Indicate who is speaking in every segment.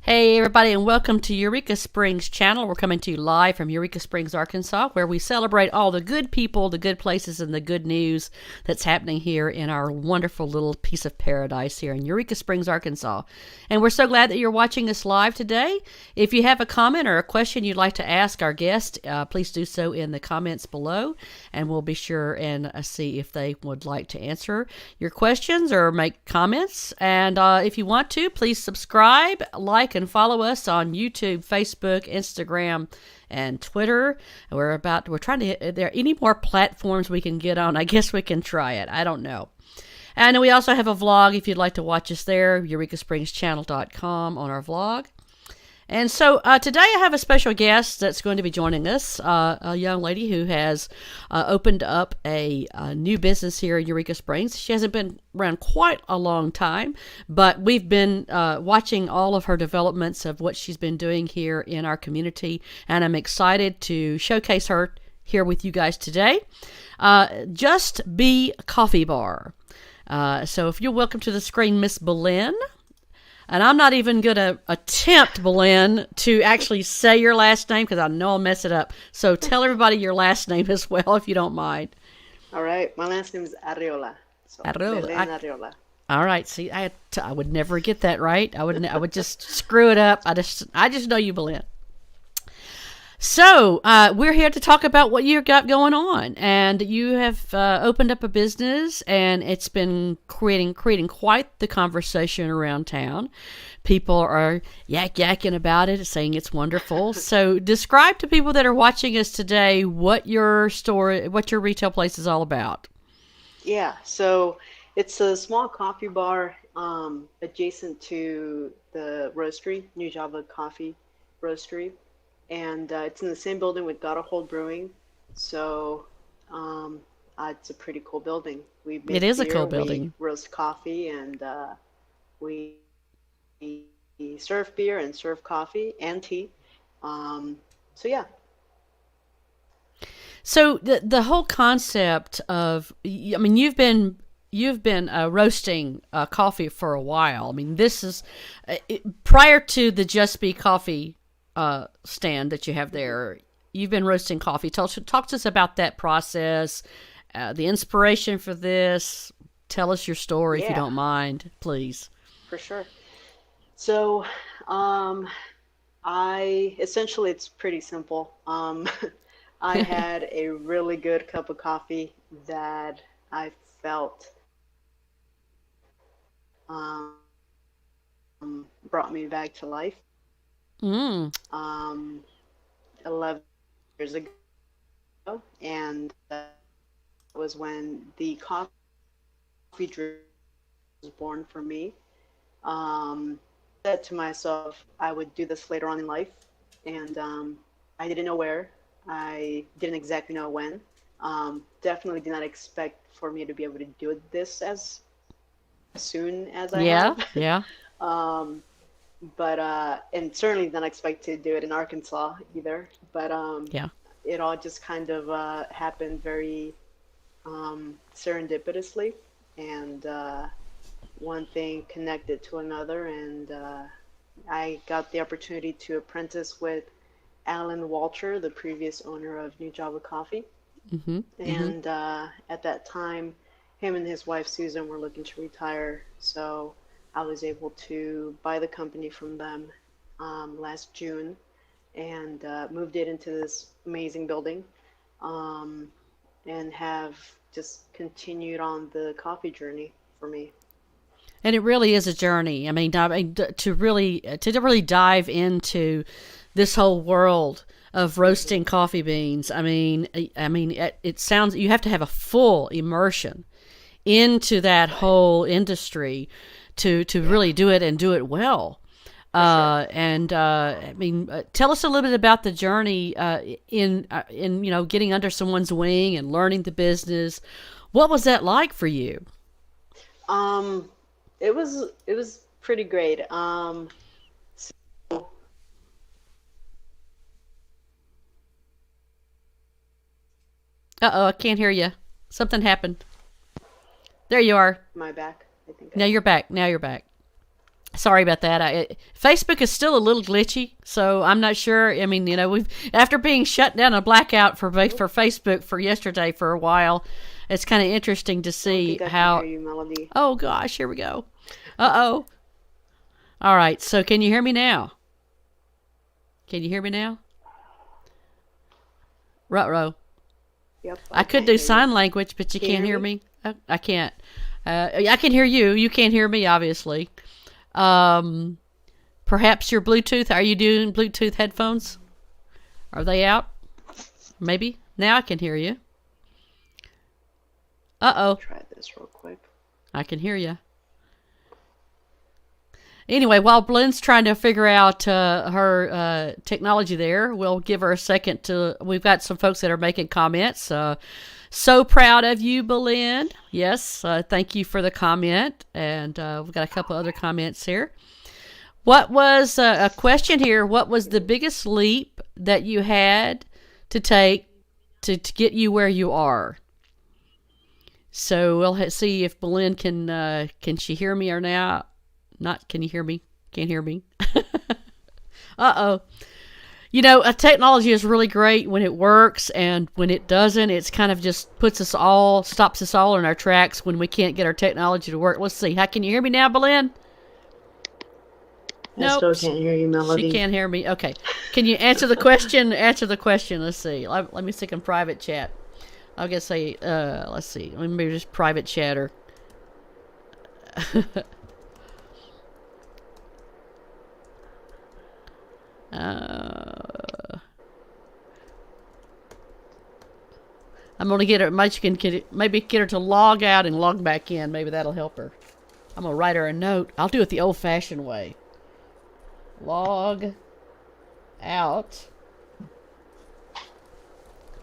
Speaker 1: Hey everybody, and welcome to Eureka Springs channel. We're coming to you live from Eureka Springs, Arkansas, where we celebrate all the good people, the good places, and the good news that's happening here in our wonderful little piece of paradise here in Eureka Springs, Arkansas. And we're so glad that you're watching us live today. If you have a comment or a question you'd like to ask our guest, please do so in the comments below, and we'll be sure and see if they would like to answer your questions or make comments. And if you want to, please subscribe, like, and follow us on YouTube, Facebook, Instagram, and Twitter. We're trying to hit, there are any more platforms we can get on. I guess we can try it. I don't know. And we also have a vlog if you'd like to watch us there, eurekasprings.channel.com on our vlog. And so today I have a special guest that's going to be joining us, a young lady who has opened up a new business here in Eureka Springs. She hasn't been around quite a long time, but we've been watching all of her developments of what she's been doing here in our community, and I'm excited to showcase her here with you guys today. Just Be Coffee Bar. So if you're welcome to the screen, Miss Belen. And I'm not even going to attempt, Belen, to actually say your last name because I know I'll mess it up. So tell everybody your last name as well, if you don't mind.
Speaker 2: All right. My last name is Arriola. So Belen Arriola.
Speaker 1: All right. See, I would never get that right. I would just screw it up. I just know you, Belen. So we're here to talk about what you've got going on, and you have opened up a business, and it's been creating quite the conversation around town. People are yakking about it, saying it's wonderful. So describe to people that are watching us today what your retail place is all about.
Speaker 2: Yeah, so it's a small coffee bar adjacent to the roastery, New Java Coffee Roastery. And it's in the same building with Gotta Hold Brewing, so it's a pretty cool building.
Speaker 1: It is a cool building.
Speaker 2: We roast coffee, and we serve beer and serve coffee and tea. So yeah.
Speaker 1: So the whole concept of, I mean, you've been roasting coffee for a while. I mean, this is prior to the Just Be Coffee stand that you have there. You've been roasting coffee. Talk to us about that process, the inspiration for this. Tell us your story if you don't mind, please.
Speaker 2: For sure. So, essentially it's pretty simple. I had a really good cup of coffee that I felt brought me back to life. 11 years ago, and that was when the coffee drip was born for me. Said to myself I would do this later on in life, and I didn't know where. I didn't exactly know when. Definitely did not expect for me to be able to do this as soon as I have.
Speaker 1: Yeah.
Speaker 2: But and certainly didn't expect to do it in Arkansas either. But it all just kind of happened very serendipitously, and one thing connected to another, and I got the opportunity to apprentice with Alan Walter, the previous owner of New Java Coffee. And at that time, him and his wife Susan were looking to retire, so I was able to buy the company from them last June, and moved it into this amazing building, and have just continued on the coffee journey for me.
Speaker 1: And it really is a journey. I mean, to really dive into this whole world of roasting coffee beans. I mean, it sounds, you have to have a full immersion into that whole industry to really do it and do it well. And I mean, tell us a little bit about the journey in getting under someone's wing and learning the business. What was that like for you?
Speaker 2: It was pretty great.
Speaker 1: Uh-oh, I can't hear you. Something happened. There you are.
Speaker 2: Am I back? I think.
Speaker 1: Now you're back. Sorry about that. Facebook is still a little glitchy, so I'm not sure. I mean, we've after being shut down a blackout for Facebook for yesterday for a while, it's kind of interesting to see how.
Speaker 2: Can hear you, Melody.
Speaker 1: Oh gosh, here we go. Uh-oh. All right, so can you hear me now? Can you hear me now? Ruh-roh.
Speaker 2: Yep.
Speaker 1: I could do sign language, but you can't hear me. I can't. I can hear you. You can't hear me, obviously. Perhaps your Bluetooth. Are you doing Bluetooth headphones? Are they out? Maybe. Now I can hear you. Uh-oh.
Speaker 2: Try this real quick.
Speaker 1: I can hear you. Anyway, while Blenn's trying to figure out her technology there, we'll give her a second to... We've got some folks that are making comments. So proud of you, Belen. Yes, thank you for the comment. And we've got a couple other comments here. What was a question here? What was the biggest leap that you had to take to get you where you are? So we'll see if Belen can she hear me or now? Not, can you hear me? Can't hear me. Uh-oh. Technology is really great when it works, and when it doesn't, it's kind of just stops us all in our tracks when we can't get our technology to work. Let's see. How can you hear me now, Belen?
Speaker 2: I still can't hear you, Melody.
Speaker 1: She can't hear me. Okay. Can you answer the question? Answer the question. Let's see. Let me stick in private chat. I'll just say, let's see. Let me just private chatter. I'm gonna get her. Maybe get her to log out and log back in. Maybe that'll help her. I'm gonna write her a note. I'll do it the old-fashioned way. Log out.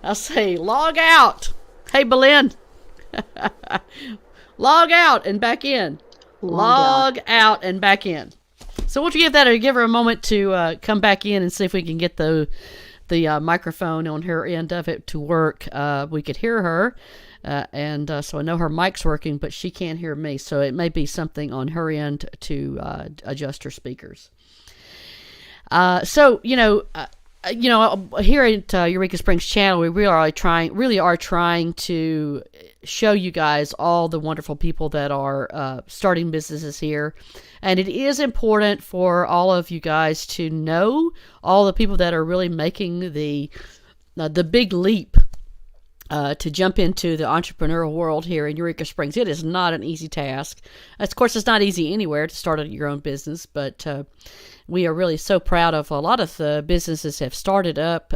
Speaker 1: I'll say log out. Hey, Belen. Log out and back in. Log out and back in. So we'll give her a moment to come back in and see if we can get the microphone on her end of it to work. We could hear her, and so I know her mic's working, but she can't hear me. So it may be something on her end to adjust her speakers. Here at Eureka Springs Channel, we really are trying to show you guys all the wonderful people that are starting businesses here. And it is important for all of you guys to know all the people that are really making the big leap to jump into the entrepreneurial world here in Eureka Springs. It is not an easy task. Of course, it's not easy anywhere to start your own business, but we are really so proud of a lot of the businesses have started up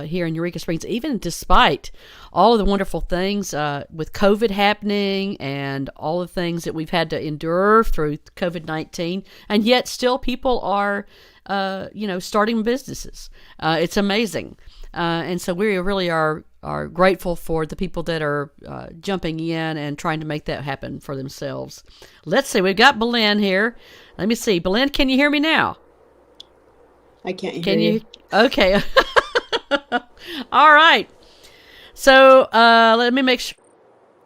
Speaker 1: here in Eureka Springs, even despite all of the wonderful things with COVID happening and all the things that we've had to endure through COVID-19, and yet still people are, starting businesses. It's amazing. And so we really are grateful for the people that are jumping in and trying to make that happen for themselves. Let's see, we've got Belen here. Let me see. Belen, can you hear me now?
Speaker 2: I can't hear you.
Speaker 1: Okay. All right. So let me make sure.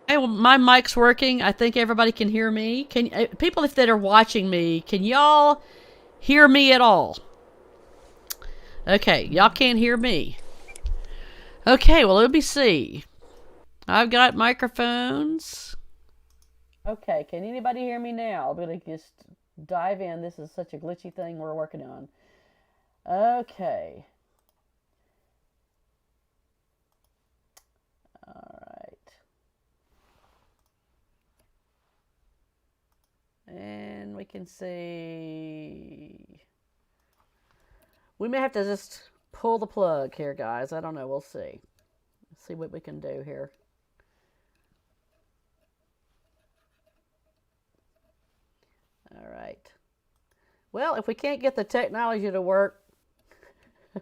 Speaker 1: Hey, well, my mic's working. I think everybody can hear me. People that are watching me, can y'all hear me at all? Okay, y'all can't hear me. Okay, well, let me see. I've got microphones. Okay, can anybody hear me now? I'm going to just dive in. This is such a glitchy thing we're working on. Okay. All right. And we can see. We may have to just pull the plug here, guys. I don't know. We'll see. Let's see what we can do here. All right. Well, if we can't get the technology to work,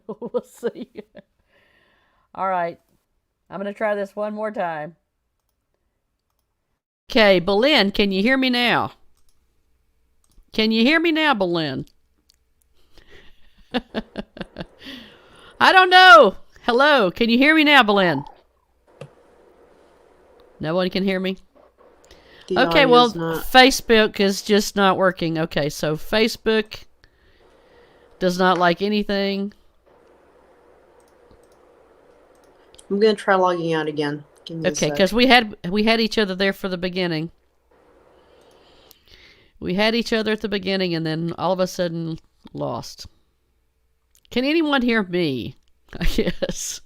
Speaker 1: we'll see. All right. I'm going to try this one more time. Okay, Belen, can you hear me now? Can you hear me now, Belen? I don't know. Hello, can you hear me now, Belen? No one can hear me?
Speaker 2: The
Speaker 1: Okay,
Speaker 2: audio
Speaker 1: well,
Speaker 2: is not.
Speaker 1: Facebook is just not working. Okay, so Facebook does not like anything.
Speaker 2: I'm gonna try logging out again. Give me a
Speaker 1: Okay, because
Speaker 2: sec.
Speaker 1: we had each other there for the beginning. We had each other at the beginning, and then all of a sudden lost. Can anyone hear me? I guess.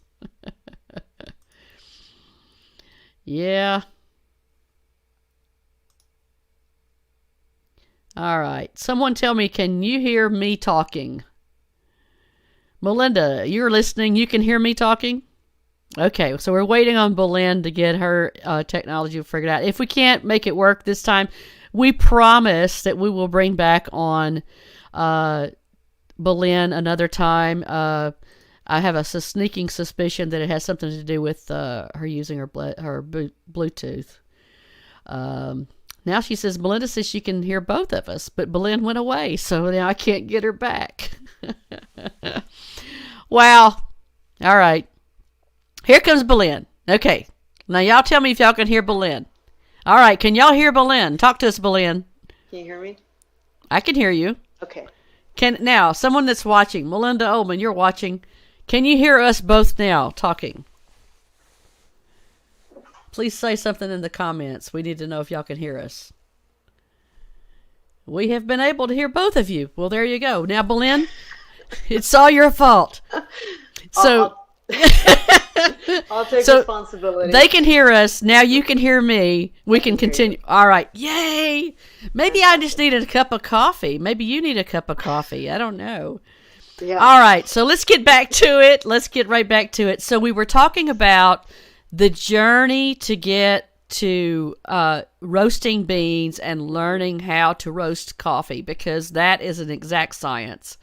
Speaker 1: Yeah. All right. Someone tell me, can you hear me talking? Melinda, you're listening. You can hear me talking? Okay, so we're waiting on Belen to get her technology figured out. If we can't make it work this time, we promise that we will bring back on Belen another time. I have a sneaking suspicion that it has something to do with her using her Bluetooth. Now she says, Melinda says she can hear both of us, but Belen went away, so now I can't get her back. Wow. All right. Here comes Belen. Okay. Now y'all tell me if y'all can hear Belen. All right. Can y'all hear Belen? Talk to us, Belen.
Speaker 2: Can you hear me?
Speaker 1: I can hear you.
Speaker 2: Okay.
Speaker 1: Now, someone that's watching, Melinda Ullman, you're watching. Can you hear us both now talking? Please say something in the comments. We need to know if y'all can hear us. We have been able to hear both of you. Well, there you go. Now, Belen, it's all your fault. So,
Speaker 2: I'll take
Speaker 1: so
Speaker 2: responsibility.
Speaker 1: they can hear us. Now you can hear me. We can continue. All right. Yay. Maybe I just needed a cup of coffee. Maybe you need a cup of coffee. I don't know.
Speaker 2: Yeah.
Speaker 1: All right. So let's get back to it. Let's get right back to it. So we were talking about the journey to get to roasting beans and learning how to roast coffee, because that is an exact science.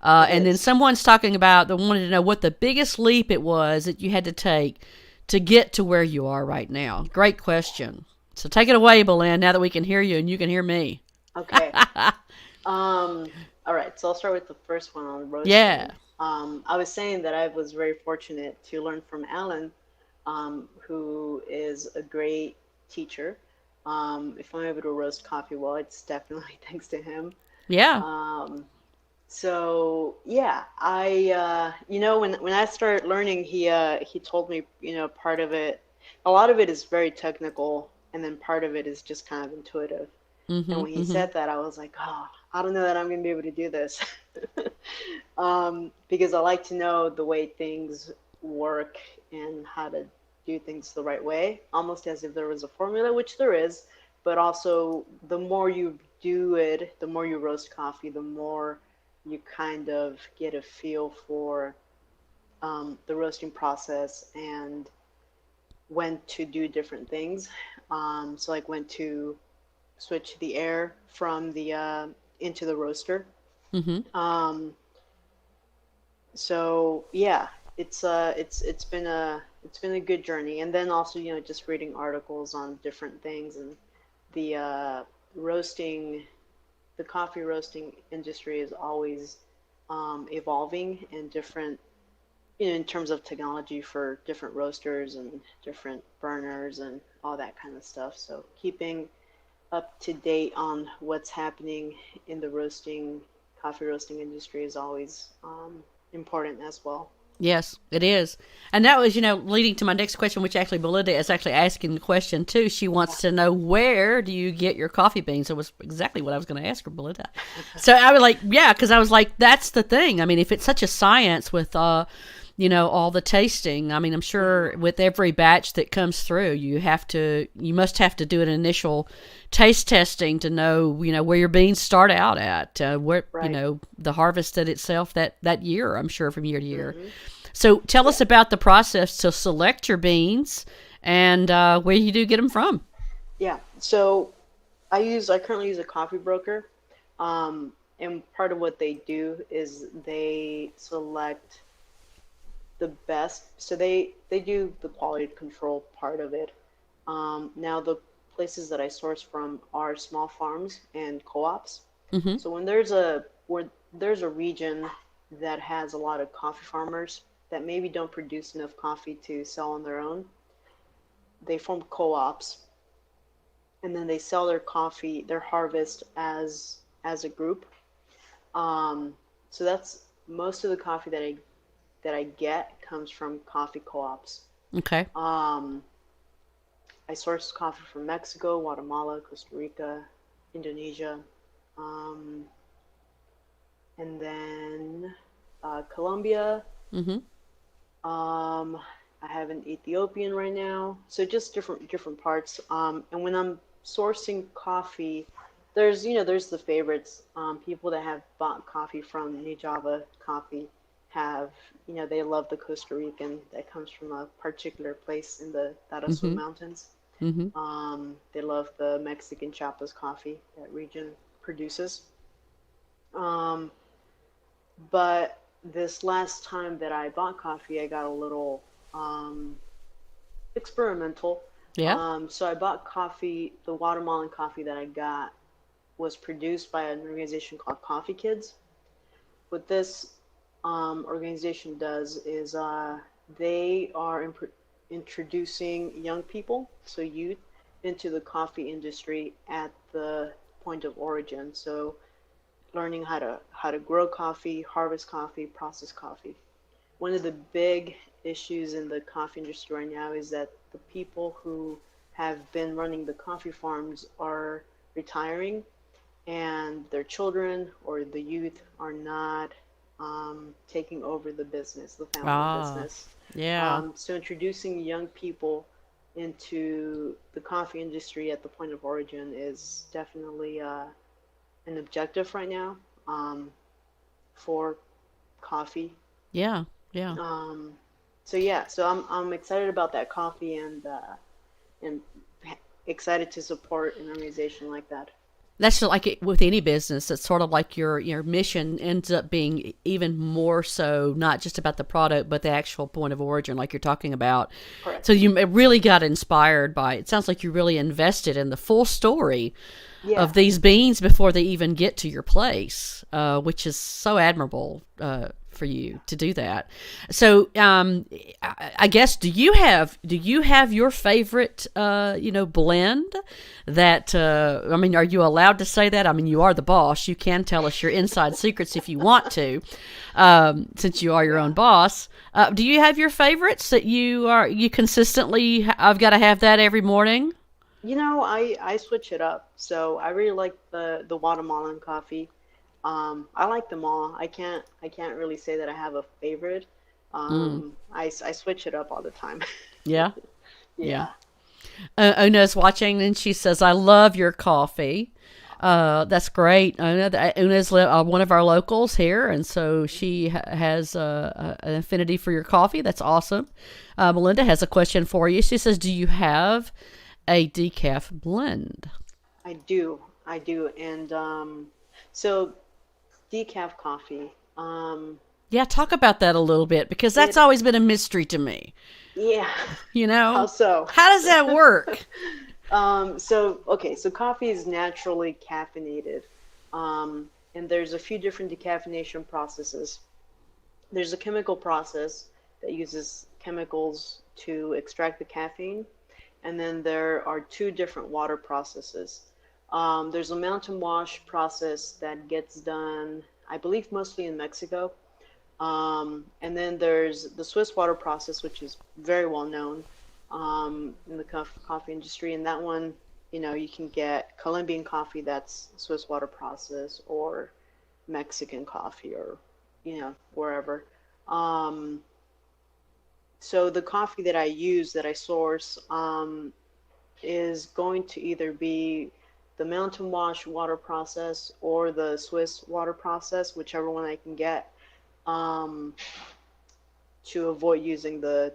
Speaker 1: And then someone's talking about, they wanted to know what the biggest leap it was that you had to take to get to where you are right now. Great question. So take it away, Belen, now that we can hear you and you can hear me.
Speaker 2: Okay. All right. So I'll start with the first one on roasting.
Speaker 1: Yeah.
Speaker 2: I was saying that I was very fortunate to learn from Alan, who is a great teacher. If I'm able to roast coffee well, it's definitely thanks to him.
Speaker 1: Yeah.
Speaker 2: So yeah, when I started learning, he told me, part of it, a lot of it is very technical, and then part of it is just kind of intuitive.
Speaker 1: Mm-hmm,
Speaker 2: And when he said that, I was like, oh, I don't know that I'm going to be able to do this, because I like to know the way things work and how to do things the right way, almost as if there was a formula, which there is, but also the more you do it, the more you roast coffee, the more you kind of get a feel for the roasting process and when to do different things. So like when to switch the air from the into the roaster.
Speaker 1: mm-hmm.
Speaker 2: So yeah, it's been a good journey. And then also, just reading articles on different things, and the roasting the coffee roasting industry is always evolving and different, in terms of technology for different roasters and different burners and all that kind of stuff. So keeping up to date on what's happening in the coffee roasting industry is always important as well.
Speaker 1: Yes, it is. And that was, leading to my next question, which actually Belinda is actually asking the question too. She wants to know, where do you get your coffee beans? It was exactly what I was going to ask her, Belinda. So I was like, yeah, because I was like, that's the thing. I mean, if it's such a science with, all the tasting, I mean, I'm sure with every batch that comes through, you must have to do an initial taste testing to know, where your beans start out at, where,
Speaker 2: Right.
Speaker 1: the harvested itself that year, I'm sure, from year to year.
Speaker 2: Mm-hmm.
Speaker 1: So tell us about the process to select your beans and where you do get them from.
Speaker 2: Yeah. So I currently use a coffee broker, and part of what they do is they select the best. So they do the quality control part of it. Now the places that I source from are small farms and co-ops.
Speaker 1: Mm-hmm.
Speaker 2: So where there's a region that has a lot of coffee farmers that maybe don't produce enough coffee to sell on their own, they form co-ops, and then they sell their coffee, their harvest as a group. So that's most of the coffee that I get comes from coffee co-ops.
Speaker 1: Okay.
Speaker 2: I source coffee from Mexico, Guatemala, Costa Rica, Indonesia, um, and then Colombia.
Speaker 1: Mm-hmm.
Speaker 2: I have an Ethiopian right now, so just different parts. And when I'm sourcing coffee, there's the favorites. People that have bought coffee from New Java Coffee have they love the Costa Rican that comes from a particular place in the Tarasu
Speaker 1: Mm-hmm.
Speaker 2: Mountains.
Speaker 1: Mm-hmm.
Speaker 2: They love the Mexican Chiapas coffee that region produces. Um, but this last time that I bought coffee, I got a little experimental.
Speaker 1: Yeah.
Speaker 2: So I bought coffee. The Guatemalan coffee that I got was produced by an organization called Coffee Kids. What this organization does is they are introducing young people, so youth, into the coffee industry at the point of origin. So learning how to grow coffee, harvest coffee, process coffee. One of the big issues in the coffee industry right now is that the people who have been running the coffee farms are retiring, and their children or the youth are not taking over the business, the family
Speaker 1: Ah.
Speaker 2: business.
Speaker 1: Yeah.
Speaker 2: So introducing young people into the coffee industry at the point of origin is definitely an objective right now for coffee.
Speaker 1: Yeah. Yeah.
Speaker 2: Um, so yeah, so I'm excited about that coffee and excited to support an organization like that.
Speaker 1: That's just like it, with any business. It's sort of like your mission ends up being even more so not just about the product, but the actual point of origin, like you're talking about. So
Speaker 2: Correct.
Speaker 1: you really got inspired by it. Sounds like you really invested in the full story of
Speaker 2: Yeah.
Speaker 1: these beans before they even get to your place, which is so admirable for you to do that. So, I guess do you have your favorite blend that I mean, are you allowed to say that? I mean, you are the boss. You can tell us your inside secrets if you want to, since you are your own
Speaker 2: Yeah.
Speaker 1: boss. Do you have your favorites that you consistently? I've got to have that every morning.
Speaker 2: I switch it up. So I really like the Guatemalan coffee. I like them all. I can't really say that I have a favorite.
Speaker 1: Mm,
Speaker 2: I switch it up all the time.
Speaker 1: yeah, yeah.
Speaker 2: Yeah.
Speaker 1: Una's watching and she says, "I love your coffee." That's great. Una's one of our locals here, and so she has an affinity for your coffee. That's awesome. Melinda has a question for you. She says, "Do you have a decaf blend?"
Speaker 2: I do. I do. And so decaf coffee.
Speaker 1: Yeah, talk about that a little bit because that's
Speaker 2: It
Speaker 1: always been a mystery to me.
Speaker 2: Yeah.
Speaker 1: You
Speaker 2: How
Speaker 1: know,
Speaker 2: so?
Speaker 1: how does that work?
Speaker 2: So okay, so coffee is naturally caffeinated. And there's a few different decaffeination processes. There's a chemical process that uses chemicals to extract the caffeine, and then there are two different water processes. There's a mountain wash process that gets done, I believe, mostly in Mexico. And then there's the Swiss water process, which is very well known in the coffee industry. And that one, you can get Colombian coffee that's Swiss water process, or Mexican coffee, or wherever. Um, so the coffee that I use, that I source, is going to either be the mountain wash water process or the Swiss water process, whichever one I can get, um, to avoid using the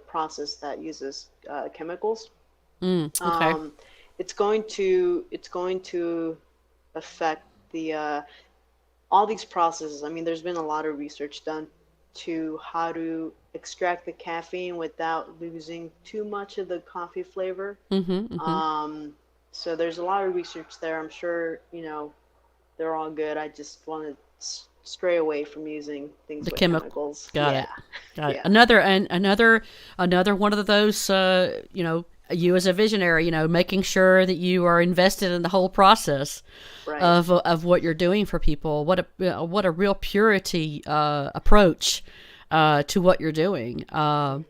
Speaker 2: process that uses chemicals.
Speaker 1: Okay.
Speaker 2: Um, it's going to affect the all these processes. I mean, there's been a lot of research done to how to extract the caffeine without losing too much of the coffee flavor.
Speaker 1: Mm-hmm. Mm-hmm.
Speaker 2: Um, so there's a lot of research there. I'm sure, they're all good. I just want to stray away from using things
Speaker 1: The
Speaker 2: with
Speaker 1: chemical.
Speaker 2: chemicals.
Speaker 1: Got
Speaker 2: Yeah,
Speaker 1: it. Got it.
Speaker 2: yeah,
Speaker 1: Another one of those. you as a visionary, making sure that you are invested in the whole process
Speaker 2: Right.
Speaker 1: of what you're doing for people. What a real purity approach to what you're doing. One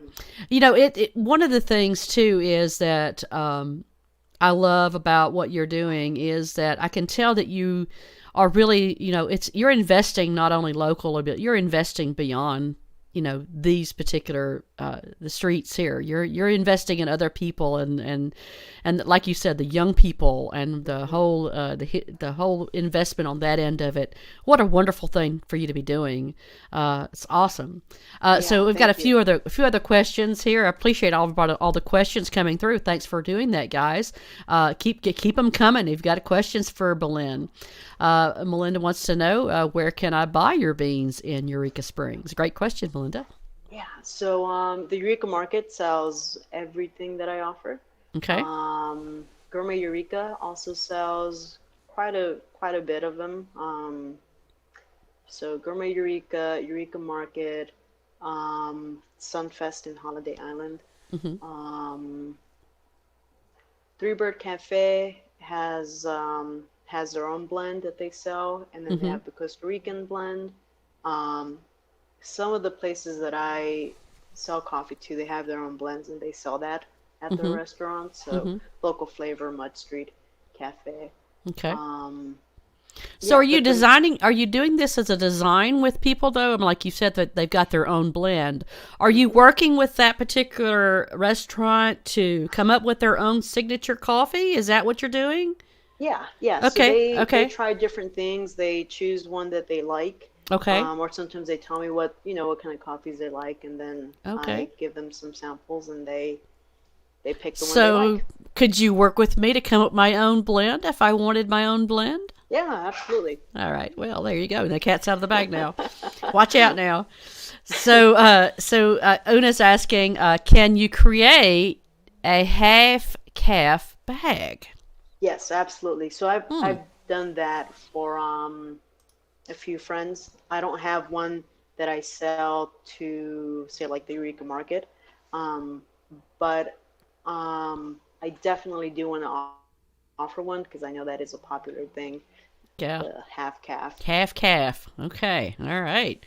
Speaker 1: of the things too is that I love about what you're doing is that I can tell that you are really, you're investing not only local, but you're investing beyond, these particular the streets here. You're investing in other people and like you said, the young people and the whole the whole investment on that end of it. What a wonderful thing for you to be doing. It's awesome. So we've got a few other questions here. I appreciate all the questions coming through. Thanks for doing that, guys. Keep them coming. You've got questions for Belen. Melinda wants to know, where can I buy your beans in Eureka Springs? Great question, Melinda.
Speaker 2: Yeah, so the Eureka Market sells everything that I offer.
Speaker 1: Okay.
Speaker 2: Gourmet Eureka also sells quite a bit of them. So Gourmet Eureka, Eureka Market, Sunfest in Holiday Island.
Speaker 1: Mm-hmm.
Speaker 2: Three Bird Cafe has their own blend that they sell, and then they have the Costa Rican blend. Some of the places that I sell coffee to, they have their own blends and they sell that at their restaurants. So Local Flavor, Mud Street Cafe.
Speaker 1: Okay. So are you designing, are you doing this as a design with people though? Like you said that they've got their own blend. Are you working with that particular restaurant to come up with their own signature coffee? Is that what you're doing?
Speaker 2: Yeah.
Speaker 1: Okay.
Speaker 2: So they try different things. They choose one that they like.
Speaker 1: Okay.
Speaker 2: Or sometimes they tell me what kind of coffees they like, and then I give them some samples, and they pick the one they like.
Speaker 1: So could you work with me to come up with my own blend if I wanted my own blend?
Speaker 2: Yeah, absolutely.
Speaker 1: All right. Well, there you go. The cat's out of the bag now. Watch out now. So Una's asking, can you create a half calf bag?
Speaker 2: Yes, absolutely. So I've done that for a few friends. I don't have one that I sell to, say, like the Eureka Market, but I definitely do want to offer one because I know that is a popular thing.
Speaker 1: Yeah.
Speaker 2: The half calf.
Speaker 1: Half calf. Okay. All right.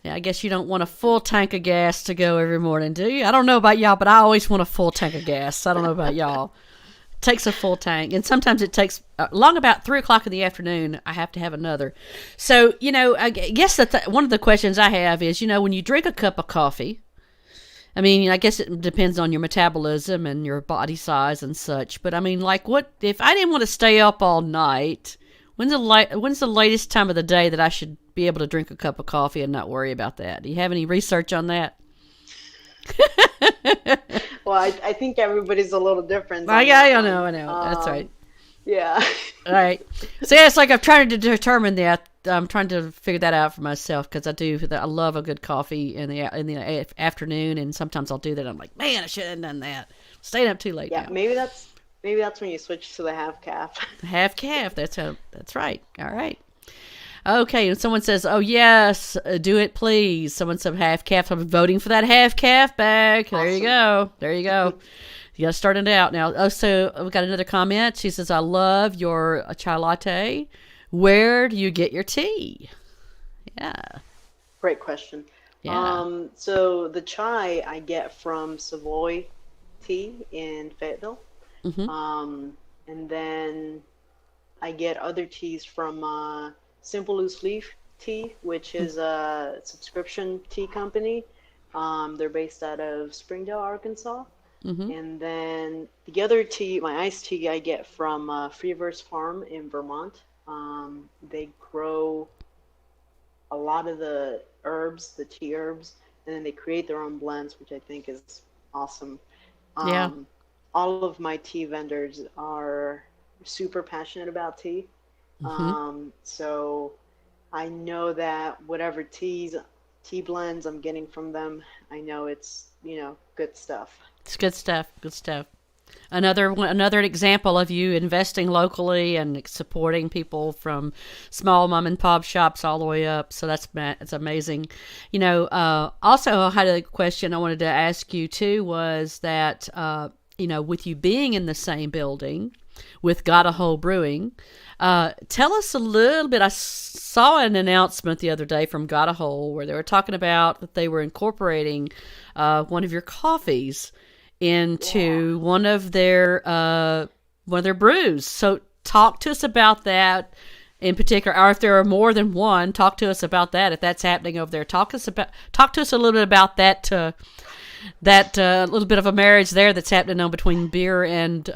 Speaker 1: Yeah, I guess you don't want a full tank of gas to go every morning, do you? I don't know about y'all, but I always want a full tank of gas. I don't know about y'all. It takes a full tank, and sometimes it takes long about 3:00 in the afternoon. I have to have another. So I guess that one of the questions I have is, when you drink a cup of coffee, I mean, I guess it depends on your metabolism and your body size and such. But I mean, like, what if I didn't want to stay up all night? When's the latest time of the day that I should be able to drink a cup of coffee and not worry about that? Do you have any research on that?
Speaker 2: Well, I think everybody's a little different.
Speaker 1: I know. That's right.
Speaker 2: Yeah.
Speaker 1: All right. So yeah, it's like I'm trying to determine that. I'm trying to figure that out for myself because I love a good coffee in the afternoon, and sometimes I'll do that. I'm like, man, I should have done that. Staying up too late.
Speaker 2: Yeah,
Speaker 1: now.
Speaker 2: maybe that's when you switch to the half calf.
Speaker 1: Half calf. That's right. All right. Okay, and someone says, "Oh yes, do it, please." Someone said half calf. I'm voting for that half calf bag. Awesome. There you go. You got to start it out now. Oh, so we got another comment. She says, "I love your chai latte. Where do you get your tea?" Yeah.
Speaker 2: Great question.
Speaker 1: Yeah.
Speaker 2: So the chai I get from Savoy Tea in Fayetteville. And then I get other teas from Simple Loose Leaf Tea, which is a subscription tea company. They're based out of Springdale, Arkansas. And then the other tea, my iced tea, I get from Freeverse Farm in Vermont. They grow a lot of the herbs, the tea herbs, and then they create their own blends, which I think is awesome.
Speaker 1: Yeah.
Speaker 2: All of my tea vendors are super passionate about tea. So I know that whatever tea blends I'm getting from them, I know it's, good stuff.
Speaker 1: It's good stuff. Good stuff. Another example of you investing locally and supporting people from small mom and pop shops all the way up. So it's amazing. Also, I had a question I wanted to ask you too. Was that with you being in the same building with Got a Hole Brewing. Tell us a little bit. I saw an announcement the other day from Got a Hole where they were talking about that they were incorporating one of your coffees into one of their brews. So talk to us about that in particular, or if there are more than one, talk to us about that. If that's happening over there, talk to us a little bit about that little bit of a marriage there that's happening on between beer and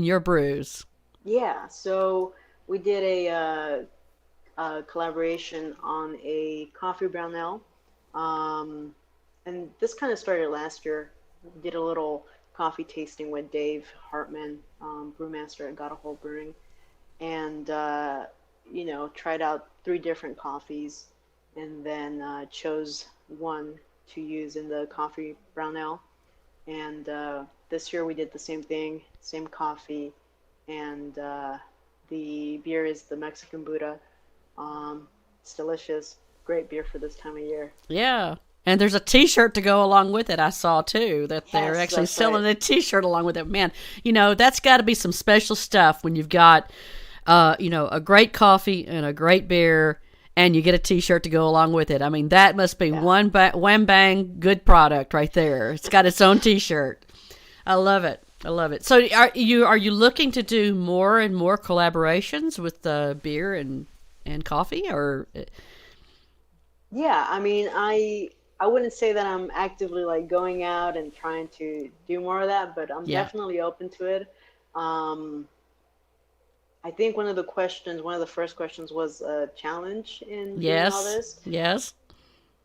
Speaker 1: your brews.
Speaker 2: Yeah, so we did a collaboration on a coffee brown ale, and this kind of started last year. We did a little coffee tasting with Dave Hartman, brewmaster at Got a Hole Brewing, and tried out 3 different coffees, and then chose one to use in the coffee brown ale. And this year we did the same thing, same coffee, and the beer is the Mexican Buddha. It's delicious, great beer for this time of year.
Speaker 1: Yeah. And there's a T-shirt to go along with it. I saw too that they're
Speaker 2: Yes,
Speaker 1: actually
Speaker 2: that's
Speaker 1: selling
Speaker 2: right.
Speaker 1: a T-shirt along with it. Man, that's got to be some special stuff when you've got, a great coffee and a great beer, and you get a T-shirt to go along with it. I mean, that must be
Speaker 2: Yeah.
Speaker 1: one wham bang good product right there. It's got its own T-shirt. I love it. I love it. So, are you looking to do more and more collaborations with beer and coffee, or?
Speaker 2: Yeah, I mean, I wouldn't say that I'm actively like going out and trying to do more of that, but I'm
Speaker 1: Yeah.
Speaker 2: definitely open to it. Um, I think one of the first questions was a challenge in doing all
Speaker 1: Yes.
Speaker 2: this.
Speaker 1: Yes.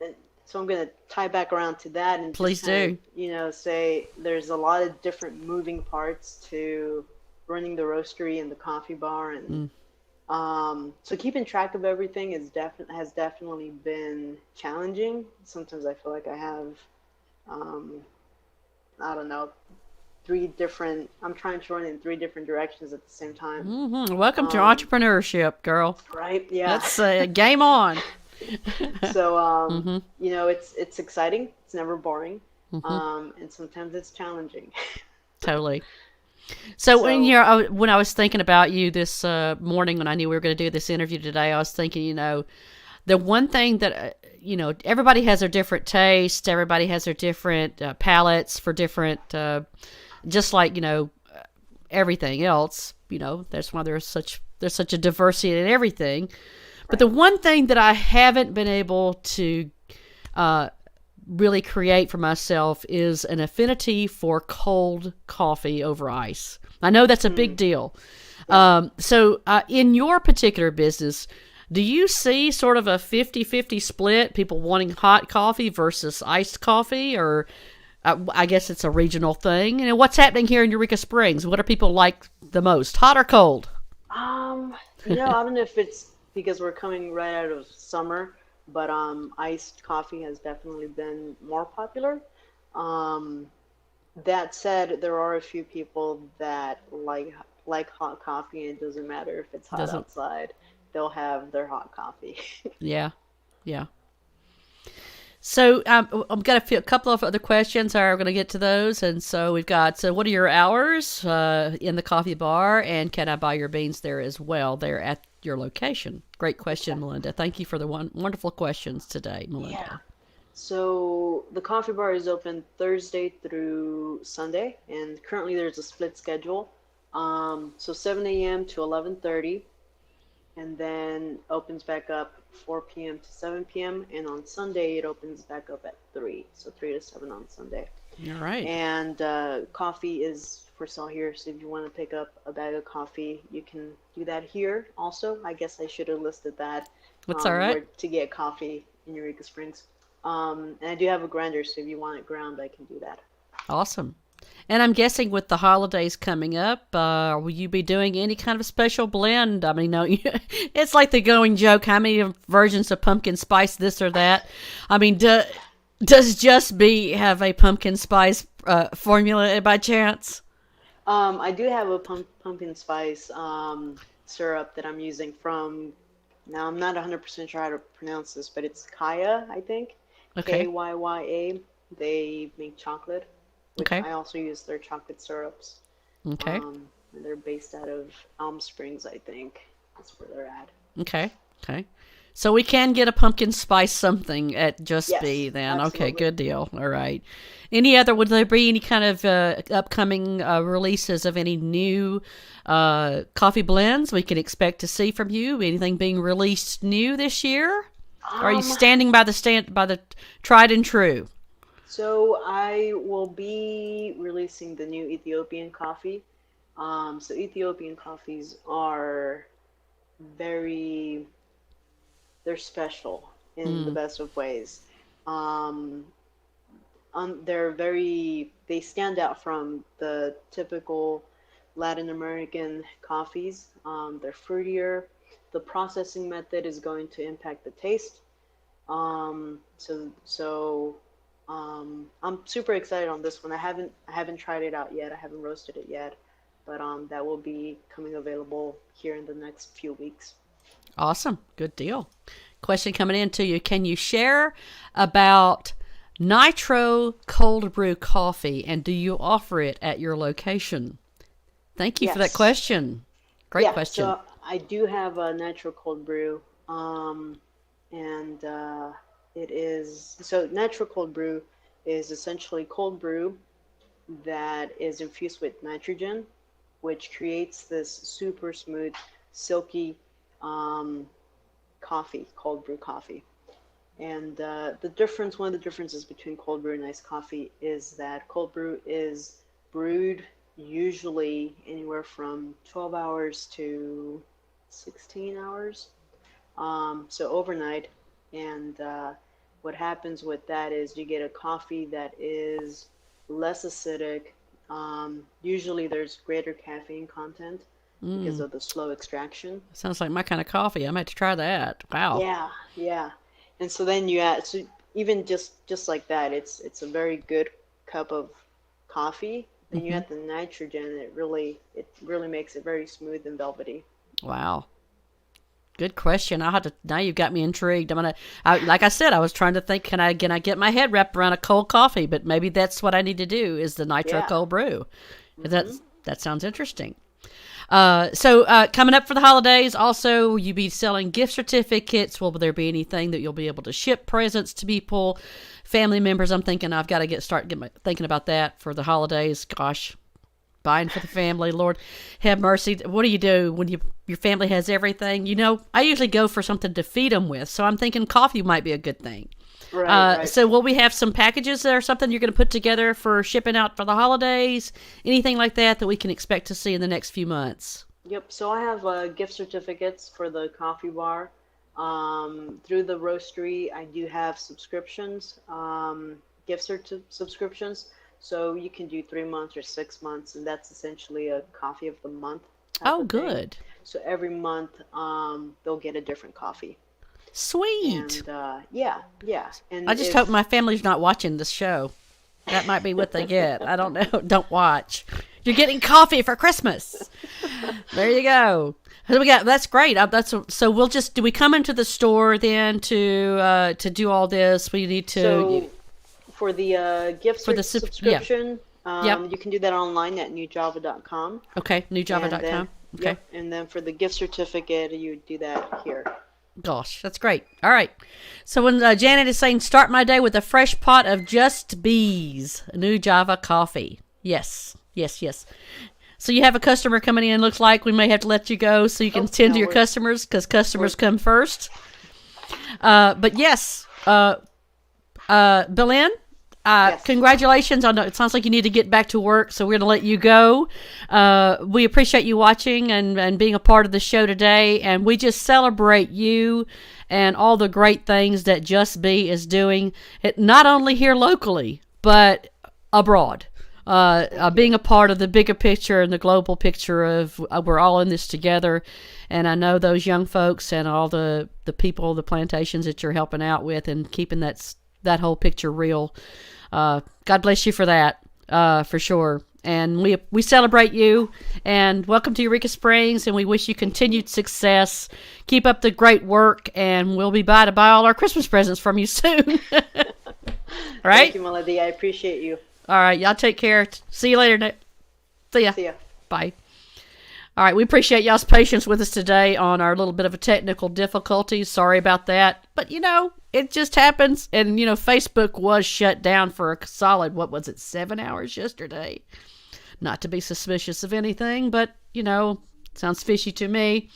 Speaker 2: And so I'm going to tie back around to that and just
Speaker 1: Please
Speaker 2: kind of,
Speaker 1: do.
Speaker 2: say there's a lot of different moving parts to running the roastery and the coffee bar. And
Speaker 1: Mm.
Speaker 2: so keeping track of everything has definitely been challenging. Sometimes I feel like I have, um, I don't know, I'm trying to run in 3 different directions at the same time.
Speaker 1: Welcome to
Speaker 2: Um,
Speaker 1: entrepreneurship, girl.
Speaker 2: right? Yeah.
Speaker 1: That's game on.
Speaker 2: So,
Speaker 1: Mm-hmm.
Speaker 2: it's exciting. It's never boring.
Speaker 1: Mm-hmm.
Speaker 2: And sometimes it's challenging.
Speaker 1: Totally. So
Speaker 2: So,
Speaker 1: when I was thinking about you this morning when I knew we were going to do this interview today, I was thinking, the one thing that everybody has their different tastes, everybody has their different palates for different, just like everything else. That's why there's such a diversity in everything. But
Speaker 2: right.
Speaker 1: the one thing that I haven't been able to uh, really create for myself is an affinity for cold coffee over ice. I know that's a big
Speaker 2: Mm,
Speaker 1: deal.
Speaker 2: yeah.
Speaker 1: So in your particular business, do you see sort of a 50-50 split, people wanting hot coffee versus iced coffee, or I guess it's a regional thing? And what's happening here in Eureka Springs? What are people like the most, hot or cold?
Speaker 2: I don't know if it's because we're coming right out of summer, but iced coffee has definitely been more popular. Um, that said, there are a few people that like hot coffee, and it doesn't matter if it's hot
Speaker 1: Doesn't.
Speaker 2: outside, they'll have their hot coffee.
Speaker 1: Yeah. Yeah. So I've got a couple of other questions. We're going to get to those. And so we've got, so what are your hours in the coffee bar? And can I buy your beans there as well, there at your location? Great question, Melinda. Thank you for the wonderful questions today,
Speaker 2: Yeah.
Speaker 1: Melinda.
Speaker 2: So the coffee bar is open Thursday through Sunday, and currently there's a split schedule. So 7 a.m. to 11:30, and then opens back up 4 p.m. to 7 p.m. And on Sunday it opens back up at 3, so 3 to 7 on Sunday.
Speaker 1: All right.
Speaker 2: And coffee is for sale here, so if you want to pick up a bag of coffee, you can do that here. Also, I guess I should have listed that
Speaker 1: What's all right?
Speaker 2: where to get coffee in Eureka Springs. And I do have a grinder, so if you want it ground, I can do that.
Speaker 1: Awesome. And I'm guessing with the holidays coming up, will you be doing any kind of special blend? I mean, no, it's like the going joke. How many versions of pumpkin spice this or that? I mean, does Just Be have a pumpkin spice formula by chance?
Speaker 2: I do have a pumpkin spice syrup that I'm using from. Now I'm not 100% sure how to pronounce this, but it's Kaya, I think.
Speaker 1: Okay.
Speaker 2: Kayya. They make chocolate. which
Speaker 1: Okay.
Speaker 2: I also use their chocolate syrups.
Speaker 1: Okay.
Speaker 2: And they're based out of Elm Springs, I think. That's where they're at.
Speaker 1: Okay. Okay. So we can get a pumpkin spice something at Just Be
Speaker 2: Yes,
Speaker 1: then. Okay,
Speaker 2: absolutely.
Speaker 1: good deal. All right. Would there be any kind of upcoming releases of any new coffee blends we can expect to see from you? Anything being released new this year? Or are you
Speaker 2: Um,
Speaker 1: standing by the tried and true?
Speaker 2: so I will be releasing the new Ethiopian coffee. So Ethiopian coffees are very, they're special in the
Speaker 1: Mm,
Speaker 2: best of ways. Um, they stand out from the typical Latin American coffees. They're fruitier. The processing method is going to impact the taste. I'm super excited on this one. I haven't tried it out yet. I haven't roasted it yet, but that will be coming available here in the next few weeks.
Speaker 1: awesome. Good deal. Question coming in to you. Can you share about Nitro cold brew coffee, and do you offer it at your location? Thank you for that
Speaker 2: Yes.
Speaker 1: question. Great
Speaker 2: Yeah,
Speaker 1: question.
Speaker 2: so I do have a natural cold brew, and it is so natural cold brew is essentially cold brew that is infused with nitrogen, which creates this super smooth, silky um, coffee, cold brew coffee. And one of the differences between cold brew and iced coffee is that cold brew is brewed usually anywhere from 12 hours to 16 hours, so overnight. And what happens with that is you get a coffee that is less acidic. Usually there's greater caffeine content because
Speaker 1: Mm,
Speaker 2: of the slow extraction.
Speaker 1: sounds like my kind of coffee. I might have to try that. Wow.
Speaker 2: Yeah, yeah. And so then you add, so even just like that, it's a very good cup of coffee. Then you
Speaker 1: Hmm.
Speaker 2: add the nitrogen, and it really makes it very smooth and velvety.
Speaker 1: Wow. Good question. I had to. Now you've got me intrigued. Like I said, I was trying to think. Can I get my head wrapped around a cold coffee? But maybe that's what I need to do. Is the nitro
Speaker 2: Yeah.
Speaker 1: cold brew?
Speaker 2: Hmm.
Speaker 1: That sounds interesting. Coming up for the holidays, also you be selling gift certificates. Will there be anything that you'll be able to ship presents to people, family members? I'm thinking I've got to thinking about that for the holidays. Gosh, buying for the family. Lord, have mercy. What do you do when your family has everything? I usually go for something to feed them with. So I'm thinking coffee might be a good thing.
Speaker 2: Right, right.
Speaker 1: So will we have some packages or something you're going to put together for shipping out for the holidays? Anything like that we can expect to see in the next few months?
Speaker 2: Yep. So I have gift certificates for the coffee bar. Through the roastery, I do have subscriptions, subscriptions. So you can do 3 months or 6 months, and that's essentially a coffee of the month type
Speaker 1: Oh,
Speaker 2: of thing.
Speaker 1: good.
Speaker 2: So every month, they'll get a different coffee.
Speaker 1: Sweet.
Speaker 2: And yeah, yeah.
Speaker 1: I
Speaker 2: And
Speaker 1: just hope
Speaker 2: if
Speaker 1: my family's not watching this show. That might be what they get. I don't know. Don't watch. You're getting coffee for Christmas. There you go. That's great. So we'll just do we come into the store then to do all this? We need to
Speaker 2: so for the gift
Speaker 1: for the yeah.
Speaker 2: subscription,
Speaker 1: Yep.
Speaker 2: you can do that online at newjava.com.
Speaker 1: Okay.
Speaker 2: And then,
Speaker 1: Newjava.com. Okay.
Speaker 2: yep, and then for the gift certificate, you do that here.
Speaker 1: Gosh, that's great. All right. So when Janet is saying, start my day with a fresh pot of Just Bees, new Java coffee. Yes, yes, yes. So you have a customer coming in. Looks like we may have to let you go so you can
Speaker 2: Oh,
Speaker 1: tend
Speaker 2: no,
Speaker 1: to your
Speaker 2: we're
Speaker 1: customers because customers
Speaker 2: we're
Speaker 1: come first. But yes, Belen,
Speaker 2: yes.
Speaker 1: congratulations. I know it sounds like you need to get back to work, so we're going to let you go. We appreciate you watching and being a part of the show today, and we just celebrate you and all the great things that Just Be is doing, not only here locally, but abroad.
Speaker 2: Thank
Speaker 1: Being
Speaker 2: you.
Speaker 1: a part of the bigger picture and the global picture of we're all in this together. And I know those young folks and all the people, the plantations that you're helping out with and keeping that whole picture real. God bless you for that, for sure. And we celebrate you and welcome to Eureka Springs, and we wish you continued success. Keep up the great work, and we'll be by to buy all our Christmas presents from you soon.
Speaker 2: Thank
Speaker 1: Right?
Speaker 2: you, Melody. I appreciate you.
Speaker 1: All right, y'all take care. See you later. See ya.
Speaker 2: See ya.
Speaker 1: Bye. All right, we appreciate y'all's patience with us today on our little bit of a technical difficulty. Sorry about that. But, it just happens. And, Facebook was shut down for a solid, 7 hours yesterday? Not to be suspicious of anything, but, sounds fishy to me.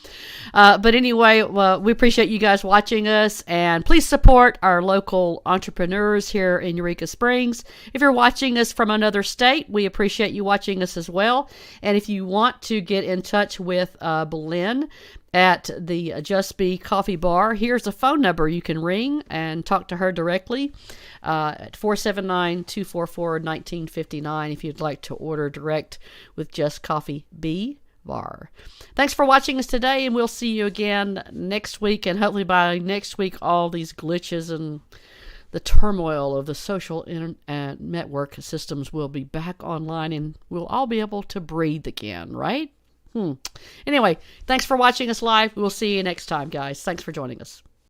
Speaker 1: But anyway, we appreciate you guys watching us, and please support our local entrepreneurs here in Eureka Springs. If you're watching us from another state, we appreciate you watching us as well. And if you want to get in touch with Belen at the Just Be Coffee Bar, here's a phone number you can ring and talk to her directly at 479-244-1959 if you'd like to order direct with Just Coffee B Bar. Thanks for watching us today, and we'll see you again next week. And hopefully by next week, all these glitches and the turmoil of the social network systems will be back online, and we'll all be able to breathe again, right? Anyway, thanks for watching us live. We'll see you next time, guys. Thanks for joining us.